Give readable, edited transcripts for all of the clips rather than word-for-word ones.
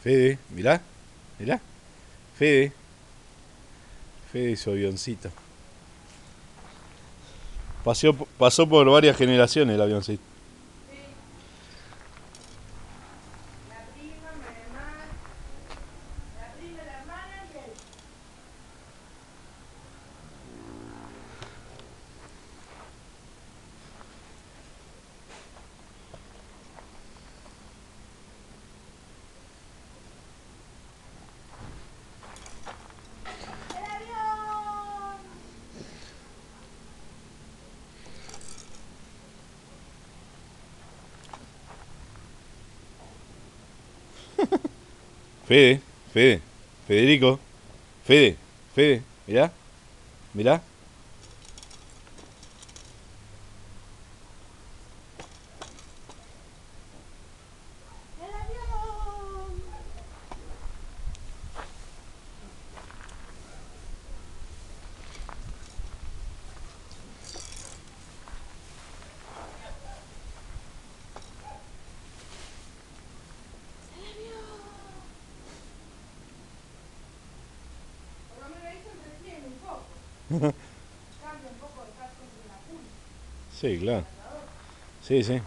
Fede, mirá, mirá. Fede, Fede y su avioncito. Pasó por varias generaciones el avioncito. Sí, la prima, mi hermana, la prima, la hermana y él. ¡El avión! Fede, Fede, Federico, Fede, Fede, mirá, mirá. ¡El avión! ¡El avión! Por lo menos eso entretiene un poco. Cambia un poco de casco entre la pulpa, Sí, el claro. andador. Sí, sí. Hay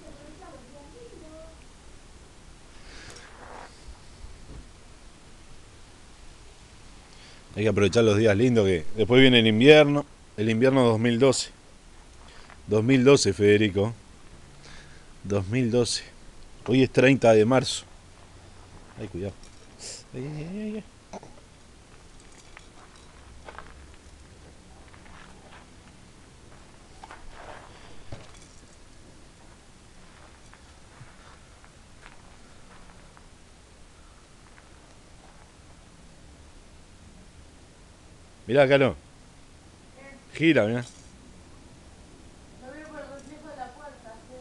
que aprovechar los días lindos. Hay que aprovechar los días lindos que después viene el invierno 2012. 2012, Federico. 2012. Hoy es 30 de marzo. Ay, cuidado. Ay, ay, ay, ay. Mirá, Calo. Gira, mirá. Lo veo por el reflejo de la puerta, sí.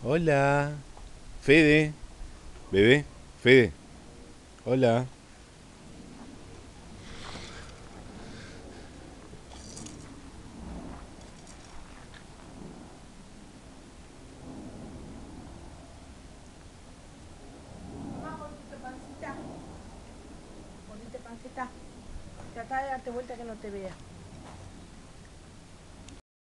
Hola. Fede. Bebé. Fede. Hola. Mamá, ponte pancita. Ponete pancita. Trata de darte vuelta que no te vea.